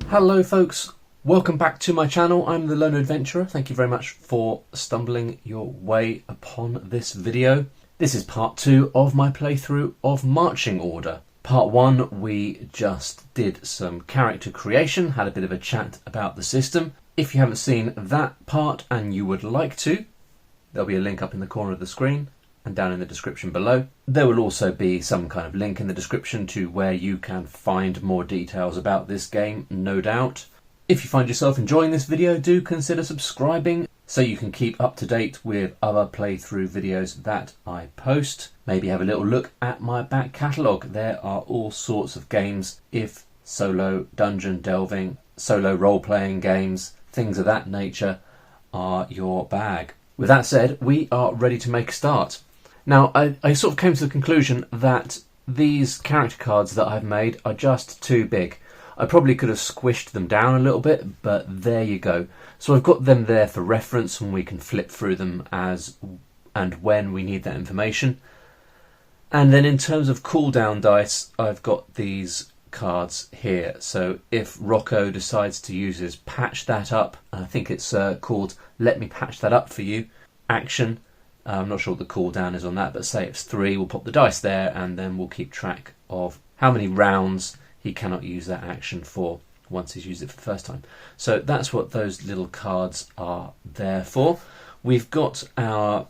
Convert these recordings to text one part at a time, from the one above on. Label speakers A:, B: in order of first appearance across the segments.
A: Hello folks, welcome back to my channel. I'm the Lone Adventurer. Thank you very much for stumbling your way upon this video. This is part 2 of my playthrough of Marching Order. Part 1 we just did some character creation, had a bit of a chat about the system. If you haven't seen that part and you would like to, there'll be a link up in the corner of the screen and down in the description below. There will also be some kind of link in the description to where you can find more details about this game, no doubt. If you find yourself enjoying this video, do consider subscribing so you can keep up to date with other playthrough videos that I post. Maybe have a little look at my back catalogue. There are all sorts of games, if solo dungeon delving, solo role-playing games, things of that nature are your bag. With that said, we are ready to make a start. Now, I sort of came to the conclusion that these character cards that I've made are just too big. I probably could have squished them down a little bit, but there you go. So I've got them there for reference and we can flip through them as and when we need that information. And then in terms of cooldown dice, I've got these cards here. So if Rocco decides to use his patch that up, I think it's called Let Me Patch That Up For You action. I'm not sure what the cooldown is on that, but say it's 3, we'll pop the dice there and then we'll keep track of how many rounds he cannot use that action for once he's used it for the first time. So that's what those little cards are there for. We've got our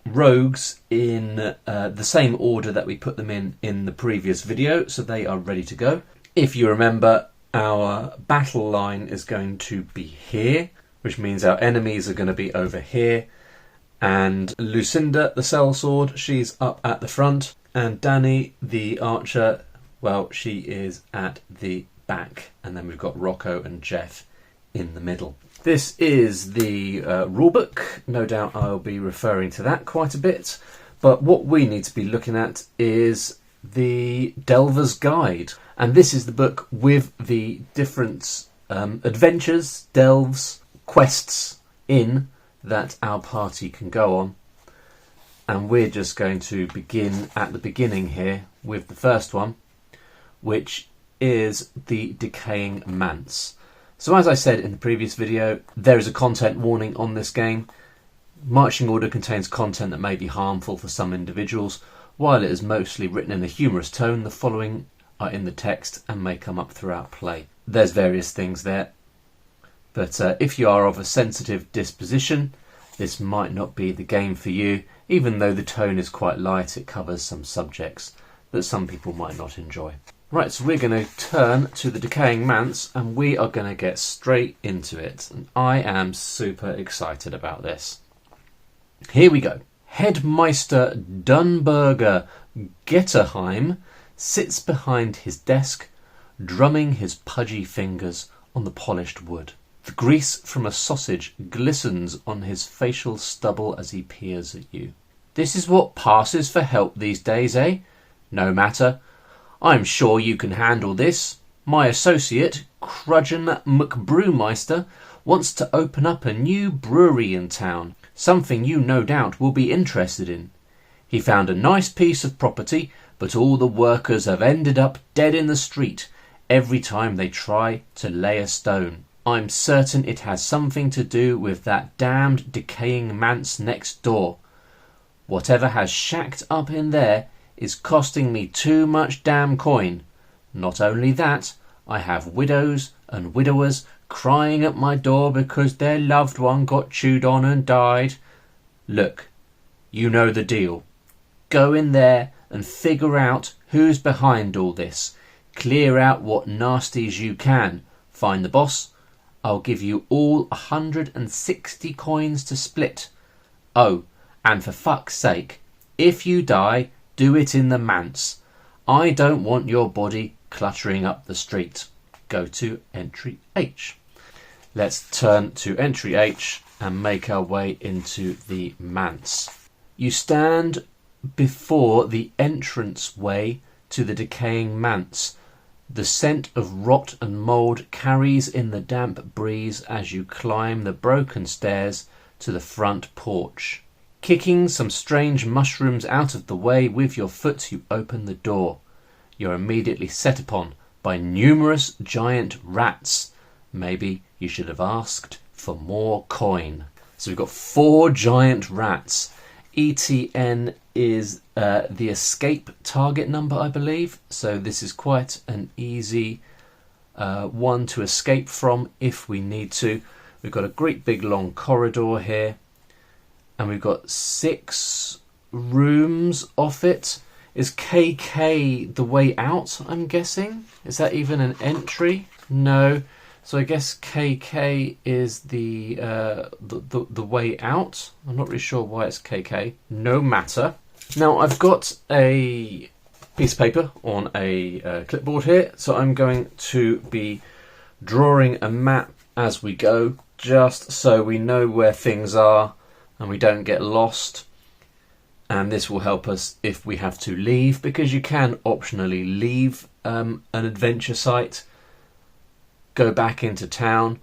A: rogues in the same order that we put them in the previous video, so they are ready to go. If you remember, our battle line is going to be here, which means our enemies are going to be over here. And Lucinda, the sellsword, she's up at the front. And Danny, the archer, well, she is at the back. And then we've got Rocco and Jeff in the middle. This is the rulebook. No doubt I'll be referring to that quite a bit. But what we need to be looking at is the Delver's Guide. And this is the book with the different adventures, delves, quests in that our party can go on, and we're just going to begin at the beginning here with the first one, which is the Decaying Manse. So as I said in the previous video, there is a content warning on this game. Marching Order contains content that may be harmful for some individuals. While it is mostly written in a humorous tone, the following are in the text and may come up throughout play. There's various things there. But if you are of a sensitive disposition, this might not be the game for you. Even though the tone is quite light, it covers some subjects that some people might not enjoy. Right, so we're going to turn to the Decaying Manse and we are going to get straight into it. And I am super excited about this. Here we go. Headmeister Dunberger Getterheim sits behind his desk, drumming his pudgy fingers on the polished wood. The grease from a sausage glistens on his facial stubble as he peers at you. This is what passes for help these days, eh? No matter. I'm sure you can handle this. My associate, Crudgeon McBrewmeister, wants to open up a new brewery in town, something you no doubt will be interested in. He found a nice piece of property, but all the workers have ended up dead in the street every time they try to lay a stone. I'm certain it has something to do with that damned decaying manse next door. Whatever has shacked up in there is costing me too much damn coin. Not only that, I have widows and widowers crying at my door because their loved one got chewed on and died. Look, you know the deal. Go in there and figure out who's behind all this. Clear out what nasties you can. Find the boss. I'll give you all 160 coins to split. Oh, and for fuck's sake, if you die, do it in the manse. I don't want your body cluttering up the street. Go to entry H. Let's turn to entry H and make our way into the manse. You stand before the entranceway to the decaying manse. The scent of rot and mould carries in the damp breeze as you climb the broken stairs to the front porch. Kicking some strange mushrooms out of the way with your foot, you open the door. You're immediately set upon by numerous giant rats. Maybe you should have asked for more coin. So we've got 4 giant rats. ETN is the escape target number, I believe. So this is quite an easy one to escape from if we need to. We've got a great big long corridor here. And we've got 6 rooms off it. Is KK the way out, I'm guessing? Is that even an entry? No. So I guess KK is the way out. I'm not really sure why it's KK. No matter. Now I've got a piece of paper on a clipboard here. So I'm going to be drawing a map as we go, just so we know where things are and we don't get lost. And this will help us if we have to leave, because you can optionally leave an adventure site, go back into town,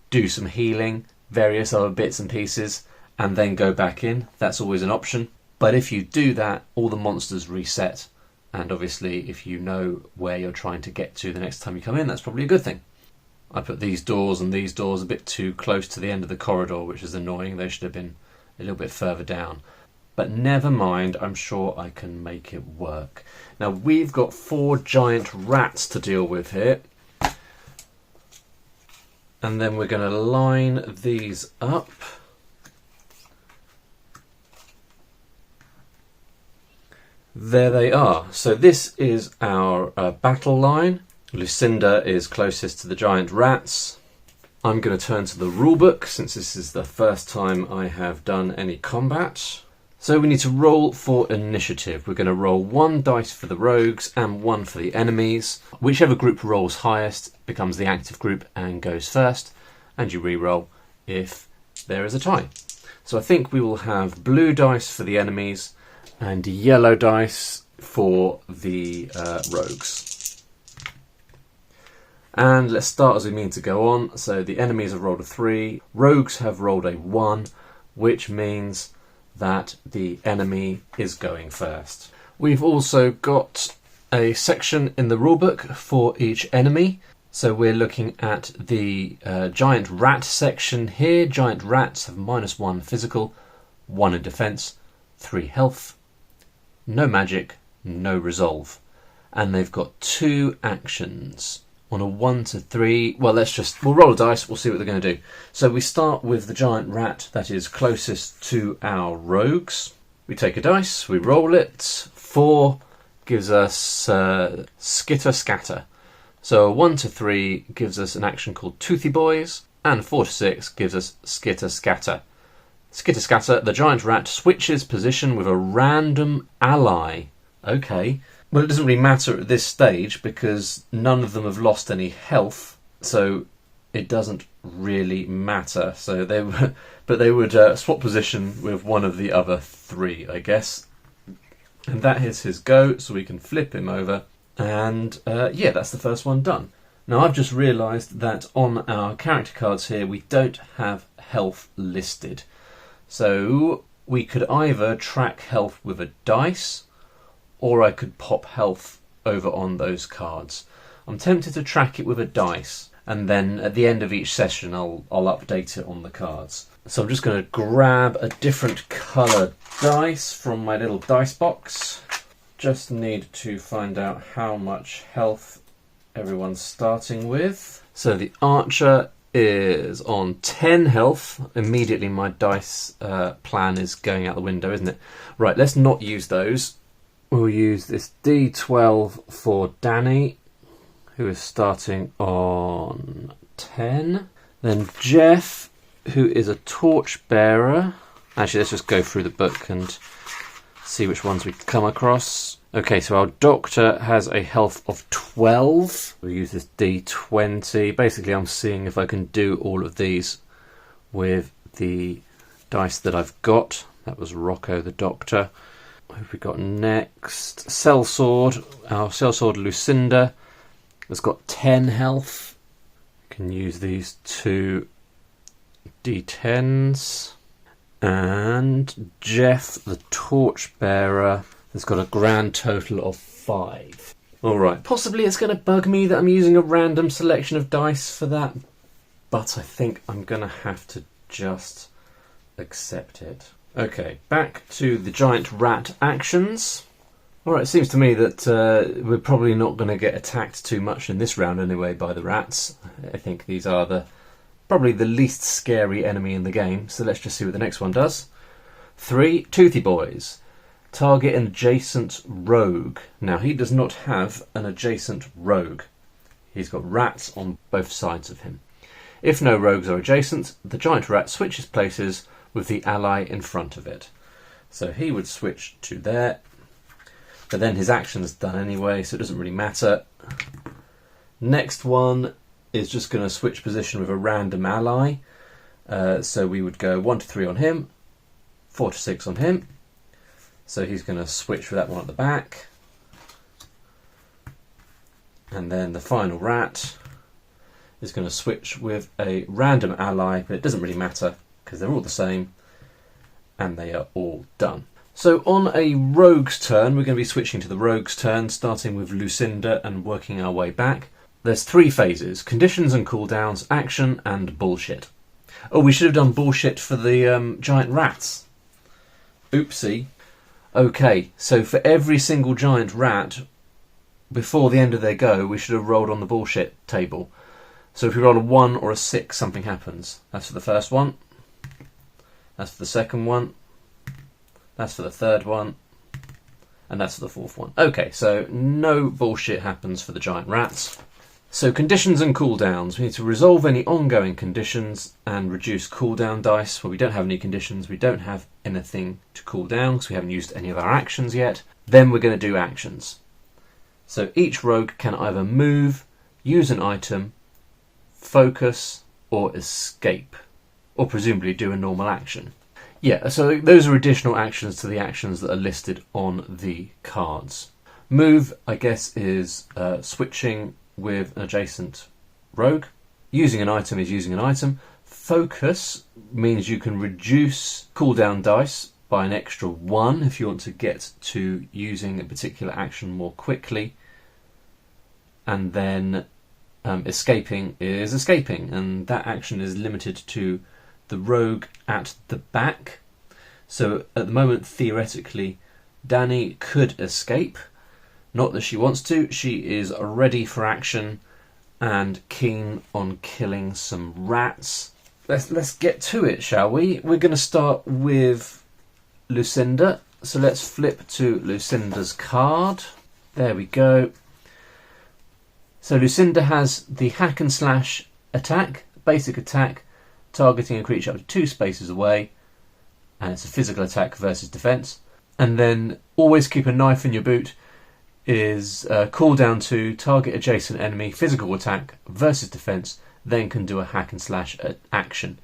A: do some healing, various other bits and pieces, and then go back in. That's always an option. But if you do that, all the monsters reset. And obviously, if you know where you're trying to get to the next time you come in, that's probably a good thing. I put these doors and these doors a bit too close to the end of the corridor, which is annoying. They should have been a little bit further down. But never mind, I'm sure I can make it work. Now we've got 4 giant rats to deal with here. And then we're going to line these up. There they are. So this is our battle line. Lucinda is closest to the giant rats. I'm going to turn to the rulebook, since this is the first time I have done any combat. So we need to roll for initiative. We're going to roll 1 dice for the rogues and 1 for the enemies. Whichever group rolls highest becomes the active group and goes first, and you re-roll if there is a tie. So I think we will have blue dice for the enemies and yellow dice for the rogues. And let's start as we mean to go on. So the enemies have rolled a 3, rogues have rolled a 1, which means that the enemy is going first. We've also got a section in the rulebook for each enemy. So we're looking at the giant rat section here. Giant rats have -1 physical, 1 in defense, 3 health, no magic, no resolve. And they've got 2 actions. On a 1 to 3, well, we'll roll a dice, we'll see what they're going to do. So we start with the giant rat that is closest to our rogues. We take a dice, we roll it. 4 gives us skitter scatter. So 1 to 3 gives us an action called Toothy Boys, and 4 to 6 gives us skitter scatter. Skitter scatter, the giant rat switches position with a random ally. Okay. Well, it doesn't really matter at this stage because none of them have lost any health, so it doesn't really matter. So they would swap position with one of the other 3, I guess. And that is his go, so we can flip him over. And yeah, that's the first one done. Now I've just realised that on our character cards here we don't have health listed. So we could either track health with a dice, or I could pop health over on those cards. I'm tempted to track it with a dice, and then at the end of each session I'll update it on the cards. So I'm just going to grab a different coloured dice from my little dice box. Just need to find out how much health everyone's starting with. So the archer is on 10 health. Immediately my dice plan is going out the window, isn't it? Right, let's not use those. We'll use this D12 for Danny, who is starting on 10. Then Jeff, who is a torchbearer. Actually, let's just go through the book and see which ones we come across. Okay, so our doctor has a health of 12. We'll use this D20. Basically, I'm seeing if I can do all of these with the dice that I've got. That was Rocco the doctor. What have we got next? Sellsword. Our sellsword Lucinda has got 10 health. We can use these 2 D10s. And Jeff, the torchbearer, has got a grand total of 5. Alright, possibly it's going to bug me that I'm using a random selection of dice for that, but I think I'm going to have to just accept it. Okay, back to the giant rat actions. Alright, it seems to me that we're probably not going to get attacked too much in this round anyway by the rats. I think these are probably the least scary enemy in the game, so let's just see what the next one does. 3, Toothy Boys. Target an adjacent rogue. Now, he does not have an adjacent rogue. He's got rats on both sides of him. If no rogues are adjacent, the giant rat switches places with the ally in front of it. So he would switch to there, but then his action's done anyway, so it doesn't really matter. Next one is just going to switch position with a random ally. So we would go 1 to 3 on him, 4 to 6 on him. So he's going to switch with that one at the back. And then the final rat is going to switch with a random ally, but it doesn't really matter because they're all the same and they are all done. So on a rogue's turn, we're going to be switching to the rogue's turn, starting with Lucinda and working our way back. There's 3 phases: conditions and cooldowns, action, and bullshit. Oh, we should have done bullshit for the giant rats. Oopsie. Okay, so for every single giant rat, before the end of their go, we should have rolled on the bullshit table. So if we roll a 1 or a 6, something happens. That's for the first one. That's for the second one. That's for the third one. And that's for the fourth one. Okay, so no bullshit happens for the giant rats. So conditions and cooldowns. We need to resolve any ongoing conditions and reduce cooldown dice. Well, we don't have any conditions. We don't have anything to cool down because we haven't used any of our actions yet. Then we're going to do actions. So each rogue can either move, use an item, focus, or escape. Or presumably do a normal action. Yeah, so those are additional actions to the actions that are listed on the cards. Move, I guess, is switching with an adjacent rogue. Using an item is using an item. Focus means you can reduce cooldown dice by an extra 1 if you want to get to using a particular action more quickly. And then escaping is escaping, and that action is limited to the rogue at the back. So at the moment, theoretically, Danny could escape. Not that she wants to. She is ready for action and keen on killing some rats. Let's get to it, shall we? We're going to start with Lucinda. So let's flip to Lucinda's card. There we go. So Lucinda has the hack and slash attack, basic attack, targeting a creature up to 2 spaces away, and it's a physical attack versus defense. And then always keep a knife in your boot is cooldown 2, target adjacent enemy, physical attack versus defense, then can do a hack and slash action.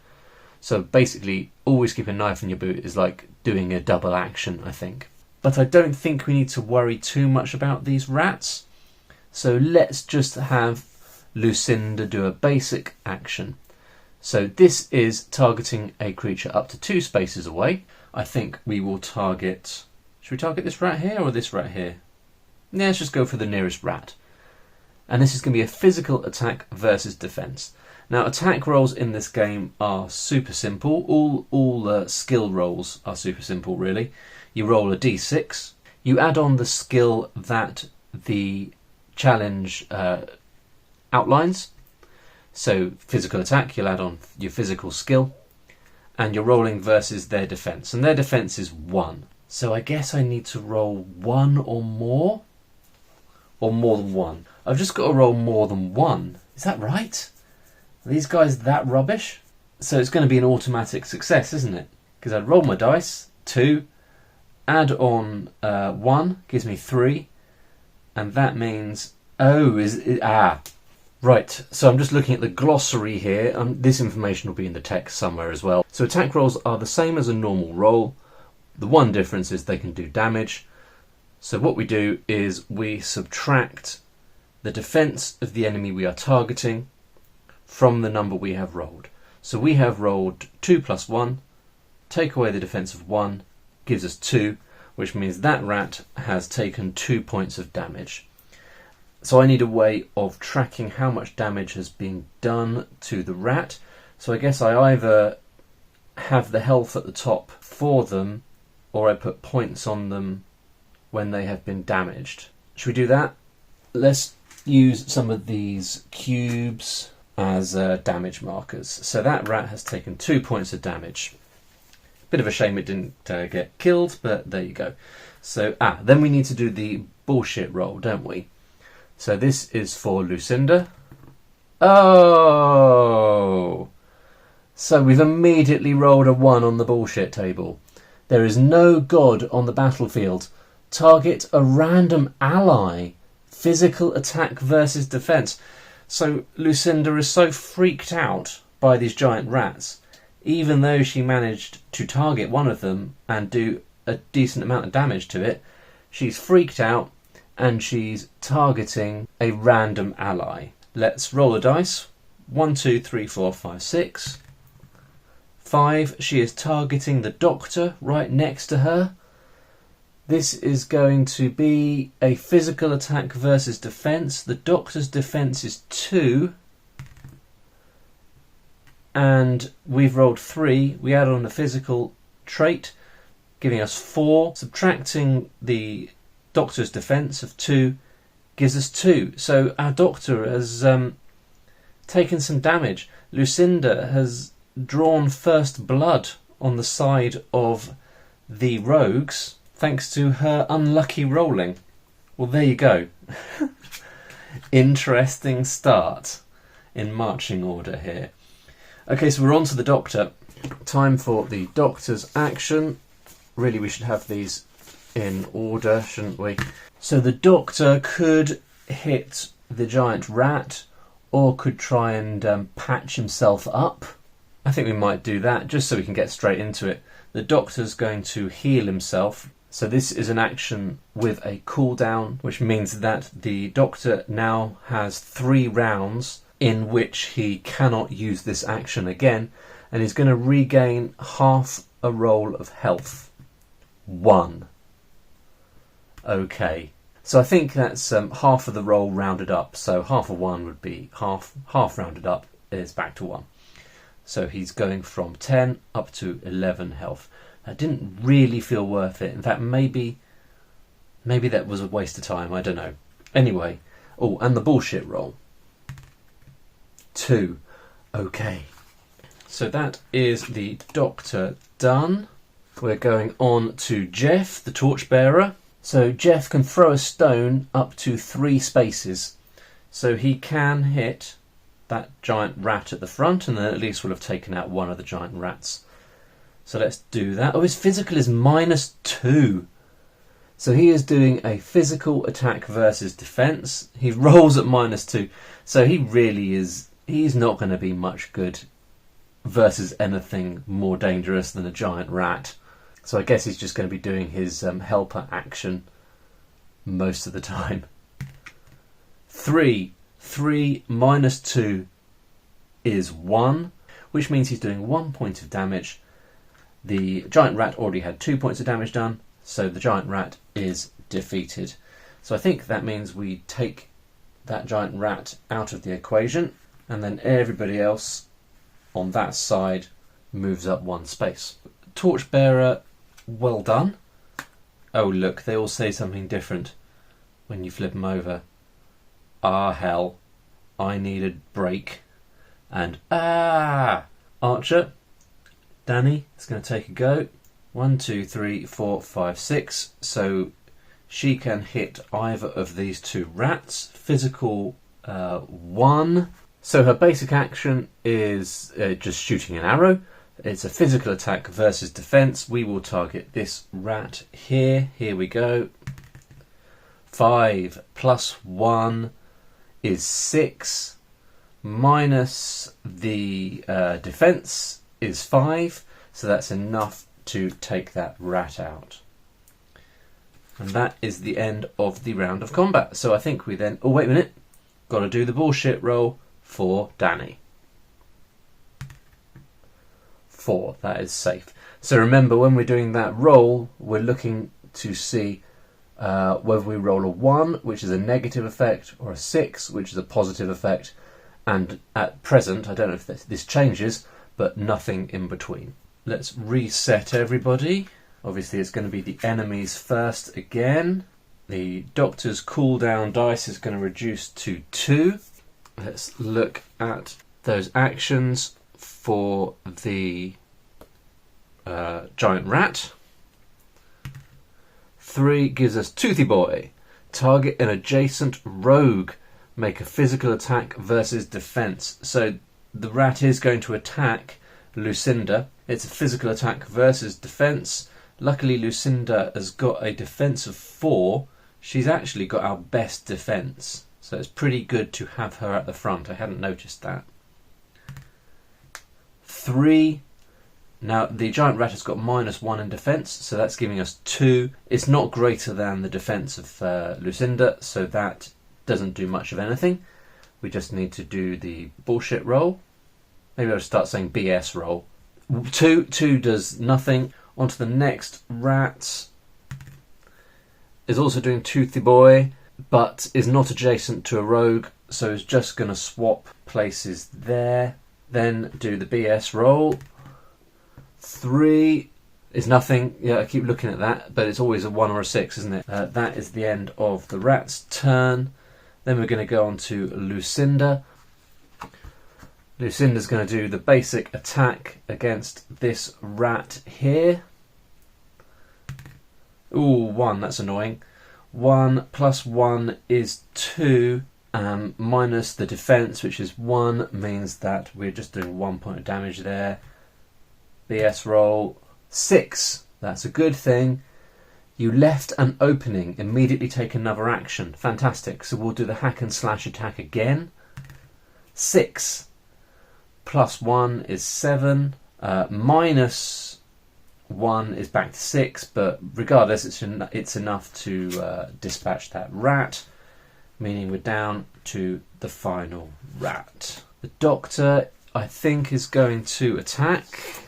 A: So basically, always keep a knife in your boot is like doing a double action, I think. But I don't think we need to worry too much about these rats. So let's just have Lucinda do a basic action. So this is targeting a creature up to 2 spaces away. I think we will target... Should we target this rat here or this rat here? Yeah, let's just go for the nearest rat. And this is going to be a physical attack versus defense. Now, attack rolls in this game are super simple. All skill rolls are super simple, really. You roll a d6. You add on the skill that the challenge outlines. So, physical attack, you'll add on your physical skill. And you're rolling versus their defense. And their defense is 1. So I guess I need to roll 1 or more? Or more than 1? I've just got to roll more than 1. Is that right? Are these guys that rubbish? So it's going to be an automatic success, isn't it? Because I'd roll my dice, 2, add on 1, gives me 3, and that means... Right, so I'm just looking at the glossary here. This information will be in the text somewhere as well. So attack rolls are the same as a normal roll. The one difference is they can do damage. So what we do is we subtract the defense of the enemy we are targeting from the number we have rolled. So we have rolled 2 plus 1, take away the defense of 1, gives us 2, which means that rat has taken 2 points of damage. So I need a way of tracking how much damage has been done to the rat. So I guess I either have the health at the top for them, or I put points on them when they have been damaged. Should we do that? Let's use some of these cubes as damage markers. So that rat has taken 2 points of damage. Bit of a shame it didn't get killed, but there you go. So then we need to do the bullshit roll, don't we? So this is for Lucinda. Oh! So we've immediately rolled a 1 on the bullshit table. There is no god on the battlefield. Target a random ally. Physical attack versus defense. So Lucinda is so freaked out by these giant rats, even though she managed to target one of them and do a decent amount of damage to it, she's freaked out and she's targeting a random ally. Let's roll the dice. 1, 2, 3, 4, 5, 6. 5, she is targeting the doctor right next to her. This is going to be a physical attack versus defense. The doctor's defense is 2. And we've rolled 3. We add on a physical trait, giving us 4. Subtracting the doctor's defense of 2 gives us 2. So our doctor has taken some damage. Lucinda has drawn first blood on the side of the rogues, thanks to her unlucky rolling. Well, there you go. Interesting start in marching order here. Okay, so we're on to the doctor. Time for the doctor's action. Really, we should have these in order, shouldn't we? So the doctor could hit the giant rat, or could try and patch himself up. I think we might do that, just so we can get straight into it. The doctor's going to heal himself. So this is an action with a cooldown, which means that the doctor now has 3 rounds in which he cannot use this action again, and he's going to regain half a roll of health. 1. Okay. So I think that's half of the roll rounded up. So half of 1 would be half rounded up is back to 1. So he's going from 10 up to 11 health. That didn't really feel worth it. In fact, maybe that was a waste of time. I don't know. Anyway. Oh, and the bullshit roll. 2. Okay. So that is the doctor done. We're going on to Jeff, the torchbearer. So Jeff can throw a stone up to 3 spaces. So he can hit that giant rat at the front, and then at least we'll have taken out one of the giant rats. So let's do that. Oh, his physical is -2. So he is doing a physical attack versus defense. He rolls at -2. So he really is, he's not going to be much good versus anything more dangerous than a giant rat. So I guess he's just going to be doing his helper action most of the time. 3 -2 is 1, which means he's doing 1 point of damage. The giant rat already had 2 points of damage done, so the giant rat is defeated. So I think that means we take that giant rat out of the equation, and then everybody else on that side moves up 1 space. Torchbearer, well done. Oh look, they all say something different when you flip them over. Ah hell, I need a break. And Archer, Danny is going to take a go. 1, 2, 3, 4, 5, 6. So she can hit either of these 2 rats. Physical 1. So her basic action is just shooting an arrow. It's a physical attack versus defense. We will target this rat here. Here we go. 5 plus 1 is 6. Minus the defense is 5. So that's enough to take that rat out. And that is the end of the round of combat. So I think we then... Oh, wait a minute. Got to do the bullshit roll for Danny. 4. That is safe. So remember, when we're doing that roll, we're looking to see whether we roll a 1, which is a negative effect, or a 6, which is a positive effect. And at present, I don't know if this changes, but nothing in between. Let's reset everybody. Obviously, it's going to be the enemies first again. The Doctor's cooldown dice is going to reduce to 2. Let's look at those actions for the giant rat. 3 gives us Toothy Boy. Target an adjacent rogue. Make a physical attack versus defense. So the rat is going to attack Lucinda. It's a physical attack versus defense. Luckily, Lucinda has got a defense of 4. She's actually got our best defense. So it's pretty good to have her at the front. I hadn't noticed that. 3. Now, the giant rat has got -1 in defense, so that's giving us 2. It's not greater than the defense of Lucinda, so that doesn't do much of anything. We just need to do the bullshit roll. Maybe I'll start saying BS roll. 2 does nothing. On to the next rat. Is also doing Toothy Boy, but is not adjacent to a rogue, so is just going to swap places there. Then do the BS roll. 3 is nothing. Yeah, I keep looking at that, but it's always a 1 or a 6, isn't it? That is the end of the rat's turn. Then we're going to go on to Lucinda. Lucinda's going to do the basic attack against this rat here. Ooh, 1, that's annoying. 1 plus 1 is 2, minus the defense, which is 1, means that we're just doing 1 point of damage there. BS roll. 6, that's a good thing. You left an opening, immediately take another action. Fantastic. So we'll do the hack and slash attack again. 6 plus 1 is 7, minus 1 is back to 6, but regardless, it's enough to dispatch that rat, meaning we're down to the final rat. The Doctor, I think, is going to attack.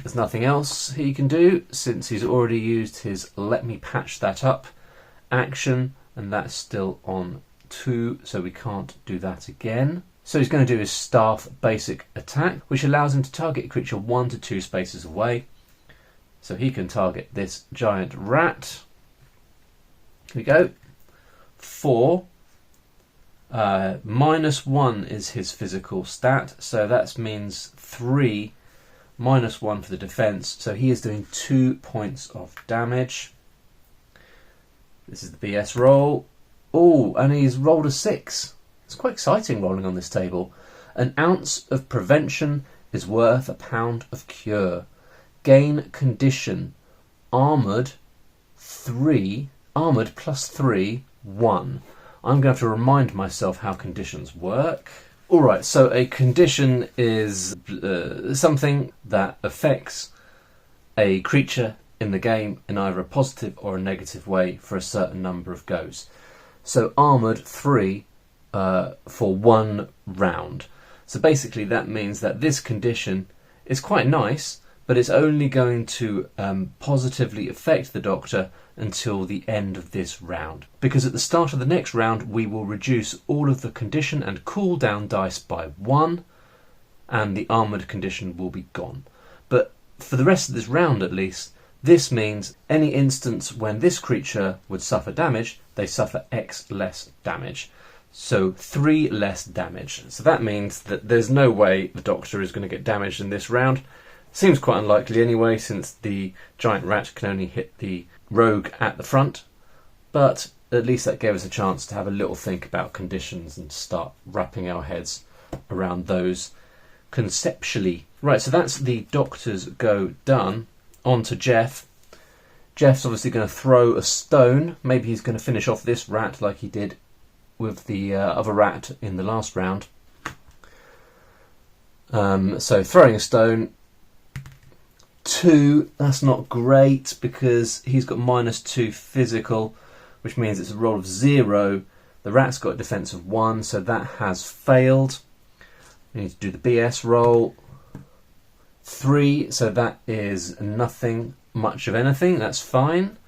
A: There's nothing else he can do since he's already used his let me patch that up action, and that's still on 2, so we can't do that again. So he's going to do his staff basic attack, which allows him to target a creature 1 to 2 spaces away. So he can target this giant rat. Here we go. 4. -1 is his physical stat, so that means 3 -1 for the defense. So he is doing 2 points of damage. This is the BS roll. Oh, and he's rolled a 6. It's quite exciting rolling on this table. An ounce of prevention is worth a pound of cure. Gain condition. Armoured 3. Armoured plus 3, 1. I'm going to have to remind myself how conditions work. Alright, so a condition is something that affects a creature in the game in either a positive or a negative way for a certain number of goes. So armoured 3 for 1 round. So basically that means that this condition is quite nice, but it's only going to positively affect the Doctor until the end of this round. Because at the start of the next round we will reduce all of the condition and cooldown dice by 1, and the armoured condition will be gone. But for the rest of this round at least, this means any instance when this creature would suffer damage, they suffer X less damage. So 3 less damage. So that means that there's no way the Doctor is going to get damaged in this round. Seems quite unlikely anyway, since the giant rat can only hit the rogue at the front. But at least that gave us a chance to have a little think about conditions and start wrapping our heads around those conceptually. Right, so that's the Doctor's go done. On to Jeff. Jeff's obviously going to throw a stone. Maybe he's going to finish off this rat like he did with the other rat in the last round. So throwing a stone. 2, that's not great because he's got -2 physical, which means it's a roll of 0. The rat's got a defense of 1, so that has failed. We need to do the BS roll. 3, so that is nothing much of anything, that's fine.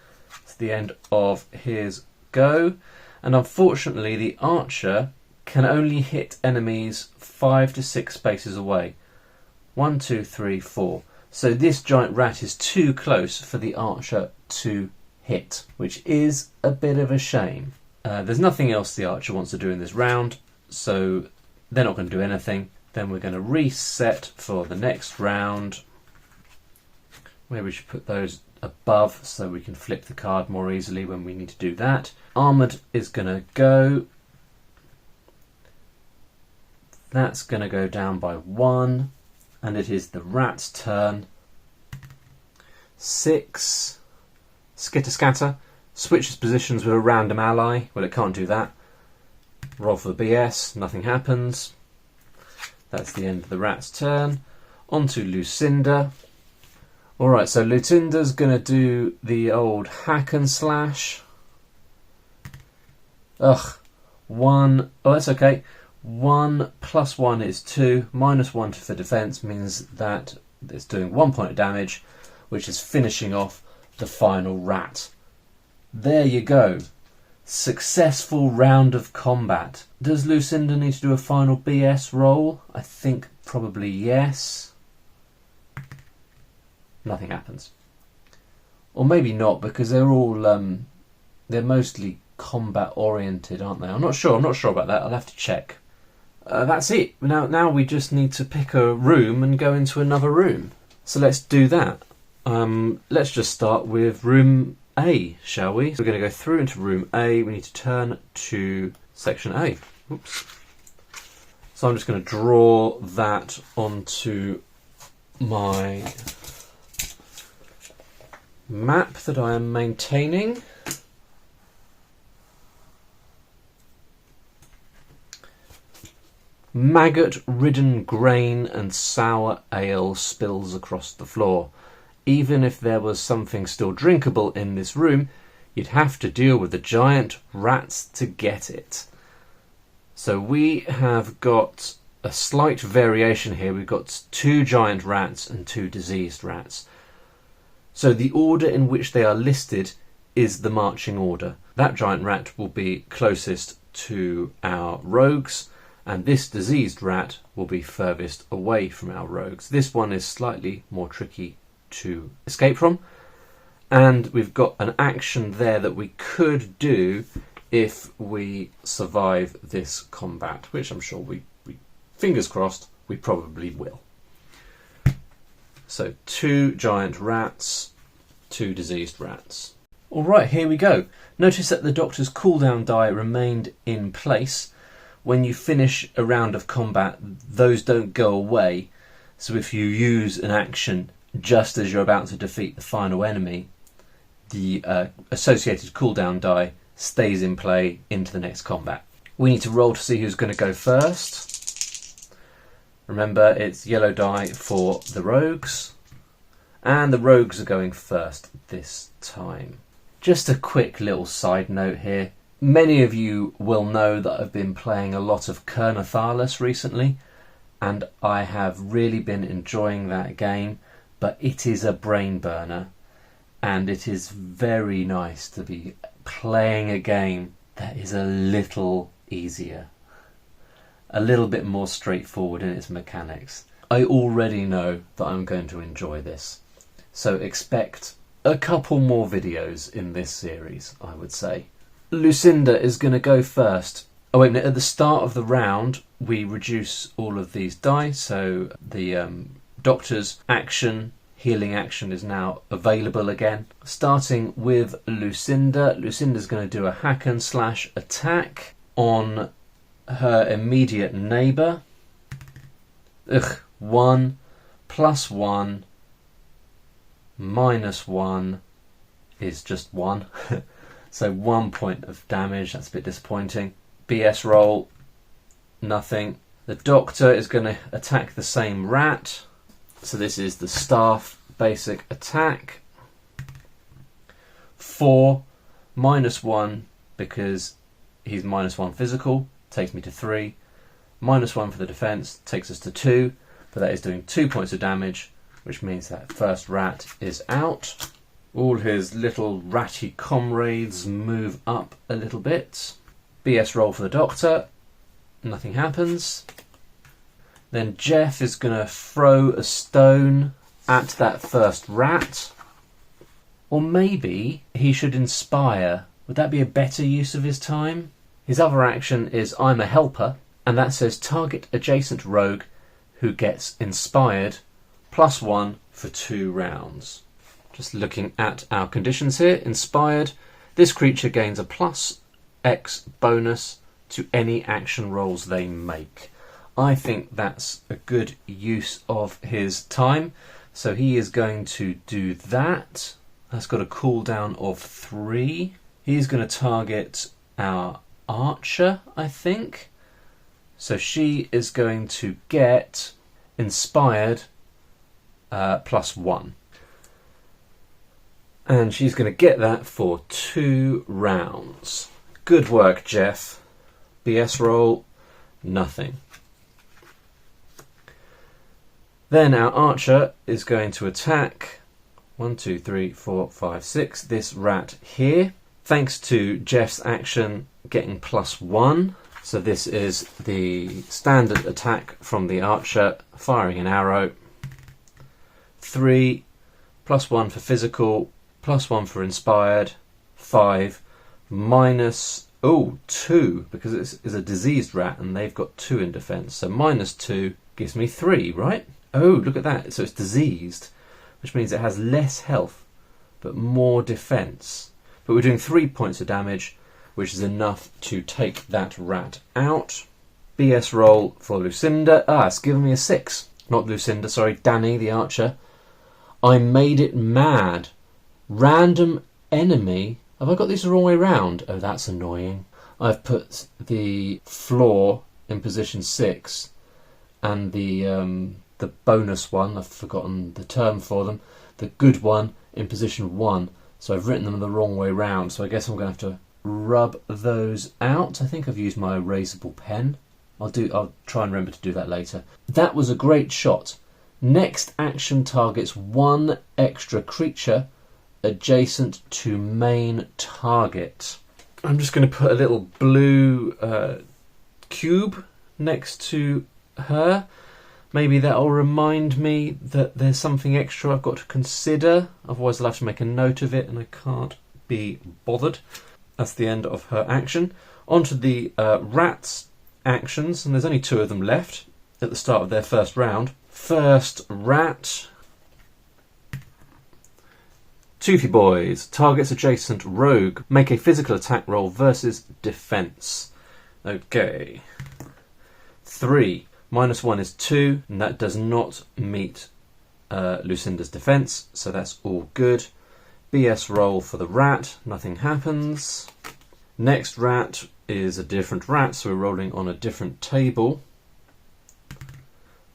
A: the end of his go. And unfortunately, the archer can only hit enemies 5 to 6 spaces away. 1, 2, 3, 4. So this giant rat is too close for the archer to hit, which is a bit of a shame. There's nothing else the archer wants to do in this round, so they're not going to do anything. Then we're going to reset for the next round. Maybe we should put those above so we can flip the card more easily when we need to do that. Armoured is going to go. That's going to go down by 1, and it is the rat's turn. 6. Skitter scatter. Switches positions with a random ally. Well, it can't do that. Roll for the BS. Nothing happens. That's the end of the rat's turn. On to Lucinda. Alright, so Lucinda's going to do the old hack and slash. Ugh. 1. Oh, that's okay. 1 plus 1 is 2. Minus 1 for defense means that it's doing 1 point of damage, which is finishing off the final rat. There you go. Successful round of combat. Does Lucinda need to do a final BS roll? I think probably yes. Nothing happens. Or maybe not, because they're all they're mostly combat oriented, aren't they? I'm not sure about that. I'll have to check. That's it. Now we just need to pick a room and go into another room. So let's do that. Let's just start with room A, shall we? We're going to go through into room A. We need to turn to section A. Oops. So I'm just going to draw that onto my map that I am maintaining. Maggot-ridden grain and sour ale spills across the floor. Even if there was something still drinkable in this room, you'd have to deal with the giant rats to get it. So we have got a slight variation here. We've got 2 giant rats and 2 diseased rats. So the order in which they are listed is the marching order. That giant rat will be closest to our rogues, and this diseased rat will be furthest away from our rogues. This one is slightly more tricky to escape from, and we've got an action there that we could do if we survive this combat, which I'm sure we fingers crossed, we probably will. So 2 giant rats, 2 diseased rats. Alright, here we go. Notice that the doctor's cooldown die remained in place. When you finish a round of combat, those don't go away. So if you use an action just as you're about to defeat the final enemy, the associated cooldown die stays in play into the next combat. We need to roll to see who's going to go first. Remember, it's yellow die for the rogues, and the rogues are going first this time. Just a quick little side note here. Many of you will know that I've been playing a lot of Kernathalis recently, and I have really been enjoying that game, but it is a brain burner, and it is very nice to be playing a game that is a little easier, a little bit more straightforward in its mechanics. I already know that I'm going to enjoy this, so expect a couple more videos in this series, I would say. Lucinda is going to go first. Oh wait a minute, at the start of the round we reduce all of these die, so the doctor's action, healing action, is now available again. Starting with Lucinda. Lucinda's going to do a hack and slash attack on her immediate neighbour. 1 plus 1 minus 1 is just 1. So 1 point of damage. That's a bit disappointing. BS roll, nothing. The doctor is going to attack the same rat. So this is the staff basic attack. 4 minus 1 because he's minus 1 physical, takes me to 3. Minus 1 for the defense takes us to 2, but that is doing 2 points of damage, which means that first rat is out. All his little ratty comrades move up a little bit. BS roll for the doctor. Nothing happens. Then Jeff is going to throw a stone at that first rat. Or maybe he should inspire. Would that be a better use of his time? His other action is I'm a helper, and that says target adjacent rogue who gets inspired, +1 for 2 rounds. Just looking at our conditions here. Inspired, this creature gains a +X bonus to any action rolls they make. I think that's a good use of his time. So he is going to do that. That's got a cooldown of 3. He's going to target our archer, I think. So she is going to get inspired +1. And she's going to get that for 2 rounds. Good work, Jeff. BS roll, nothing. Then our archer is going to attack 1, 2, 3, 4, 5, 6 this rat here. Thanks to Jeff's action getting +1. So this is the standard attack from the archer, firing an arrow. 3, +1 for physical, +1 for inspired, 5, -2, because it is a diseased rat and they've got 2 in defence. So -2 gives me 3, right? Oh, look at that. So it's diseased, which means it has less health, but more defence. But we're doing 3 points of damage, which is enough to take that rat out. BS roll for Lucinda. It's given me a 6. Not Lucinda, sorry, Danny the archer. I made it mad. Random enemy. Have I got this the wrong way round? Oh, that's annoying. I've put the floor in position 6 and the bonus one, I've forgotten the term for them, the good one in position 1. So I've written them the wrong way round. So I guess I'm going to have to rub those out. I think I've used my erasable pen. I'll try and remember to do that later. That was a great shot. Next action targets 1 extra creature adjacent to main target. I'm just going to put a little blue cube next to her. Maybe that'll remind me that there's something extra I've got to consider. Otherwise I'll have to make a note of it and I can't be bothered. That's the end of her action. On to the rats' actions, and there's only 2 of them left at the start of their first round. First rat. Toothy boys. Targets adjacent rogue. Make a physical attack roll versus defense. Okay. 3. -1 is 2, and that does not meet Lucinda's defense, so that's all good. BS roll for the rat. Nothing happens. Next rat is a different rat, so we're rolling on a different table.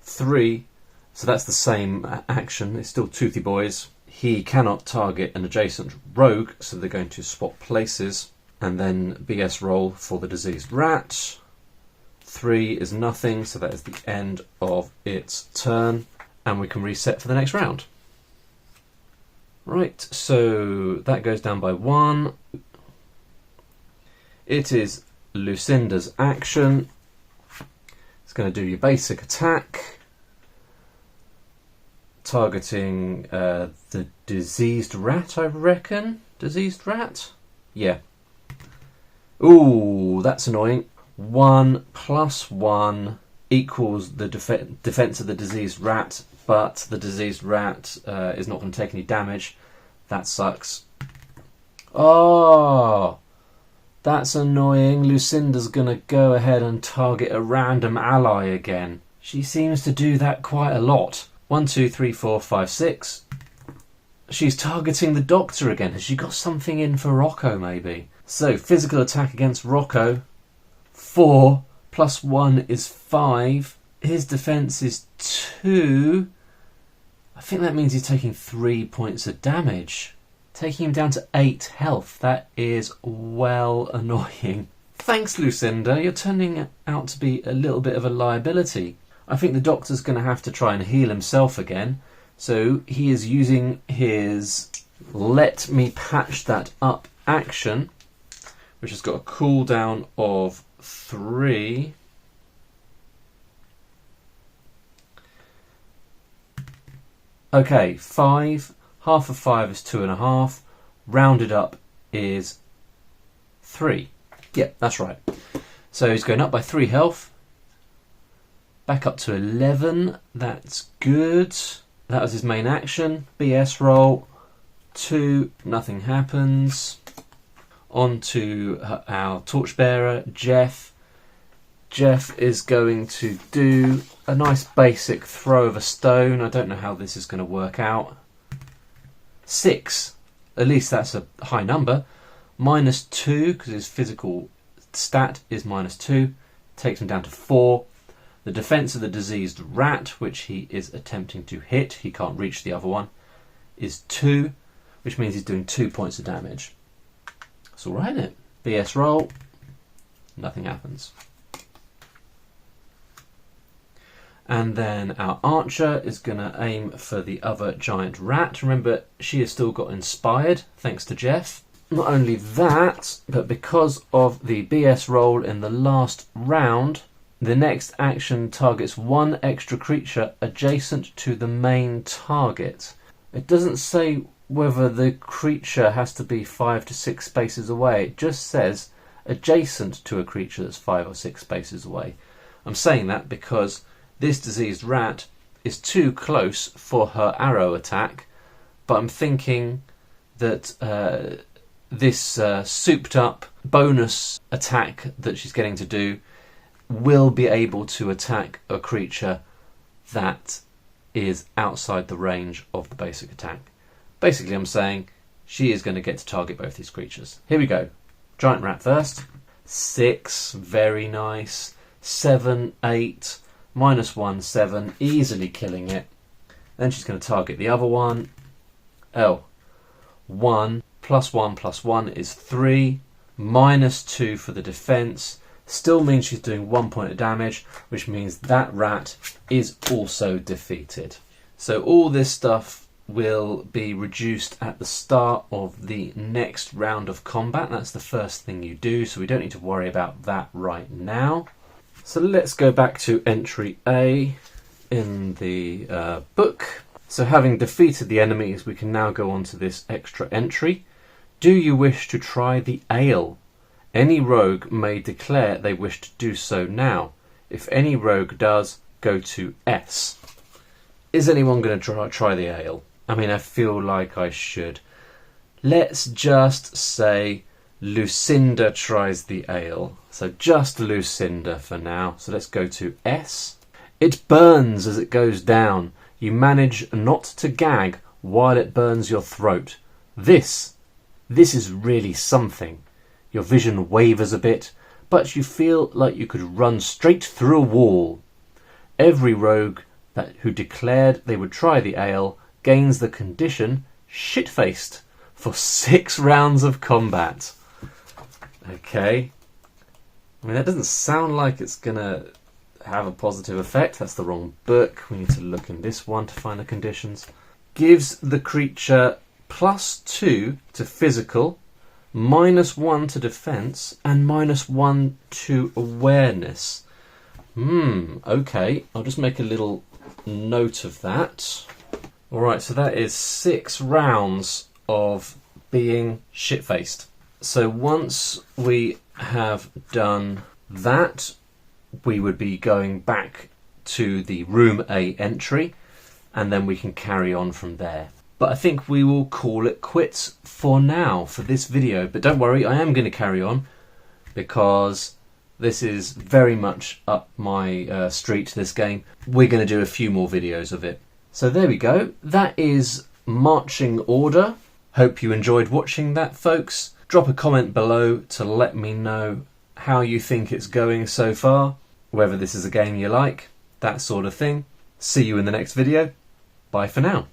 A: 3. So that's the same action. It's still Toothy boys. He cannot target an adjacent rogue, so they're going to swap places. And then BS roll for the diseased rat. 3 is nothing, so that is the end of its turn. And we can reset for the next round. Right, so that goes down by 1. It is Lucinda's action. It's going to do your basic attack. Targeting the diseased rat, I reckon. Diseased rat? Yeah. Ooh, that's annoying. 1 + 1 equals the defense of the diseased rat, but the diseased rat is not going to take any damage. That sucks. Oh, that's annoying. Lucinda's going to go ahead and target a random ally again. She seems to do that quite a lot. 1, 2, 3, 4, 5, 6. She's targeting the doctor again. Has she got something in for Rocco, maybe? So, physical attack against Rocco. 4 + 1 is 5. His defense is 2. I think that means he's taking 3 points of damage. Taking him down to 8 health. That is well annoying. Thanks, Lucinda. You're turning out to be a little bit of a liability. I think the doctor's going to have to try and heal himself again. So he is using his let me patch that up action, which has got a cooldown of 3. Okay, 5. Half of 5 is 2.5. Rounded up is 3. Yep, that's right. So he's going up by 3 health. Back up to 11. That's good. That was his main action. BS roll. 2. Nothing happens. On to our torchbearer, Jeff. Jeff is going to do a nice basic throw of a stone. I don't know how this is going to work out. 6. At least that's a high number. -2, because his physical stat is -2. Takes him down to 4. The defense of the diseased rat, which he is attempting to hit, he can't reach the other one, is 2, which means he's doing 2 points of damage. It's alright, isn't it? BS roll. Nothing happens. And then our archer is going to aim for the other giant rat. Remember, she has still got inspired, thanks to Jeff. Not only that, but because of the BS roll in the last round, the next action targets 1 extra creature adjacent to the main target. It doesn't say whether the creature has to be 5 to 6 spaces away. It just says adjacent to a creature that's 5 or 6 spaces away. I'm saying that because this diseased rat is too close for her arrow attack, but I'm thinking that this souped up bonus attack that she's getting to do will be able to attack a creature that is outside the range of the basic attack. Basically, I'm saying she is going to get to target both these creatures. Here we go. Giant rat first. 6, very nice. 7, 8, -1, 7, easily killing it. Then she's going to target the other one. Oh, 1 + 1 + 1 is 3. -2 for the defense. Still means she's doing 1 point of damage, which means that rat is also defeated. So all this stuff will be reduced at the start of the next round of combat. That's the first thing you do, so we don't need to worry about that right now. So let's go back to entry A in the book. So having defeated the enemies, we can now go on to this extra entry. Do you wish to try the ale? Any rogue may declare they wish to do so now. If any rogue does, go to S. Is anyone going to try the ale? I mean, I feel like I should. Let's just say Lucinda tries the ale. So just Lucinda for now. So let's go to S. It burns as it goes down. You manage not to gag while it burns your throat. This is really something. Your vision wavers a bit, but you feel like you could run straight through a wall. Every rogue who declared they would try the ale gains the condition shit-faced for 6 rounds of combat. Okay. I mean, that doesn't sound like it's going to have a positive effect. That's the wrong book. We need to look in this one to find the conditions. Gives the creature +2 to physical, -1 to defense, and -1 to awareness. Okay. I'll just make a little note of that. Alright, so that is 6 rounds of being shit-faced. So once we have done that, we would be going back to the room A entry, and then we can carry on from there. But I think we will call it quits for now, for this video. But don't worry, I am going to carry on, because this is very much up my street, this game. We're going to do a few more videos of it. So there we go. That is Marching Order. Hope you enjoyed watching that, folks. Drop a comment below to let me know how you think it's going so far, whether this is a game you like, that sort of thing. See you in the next video. Bye for now.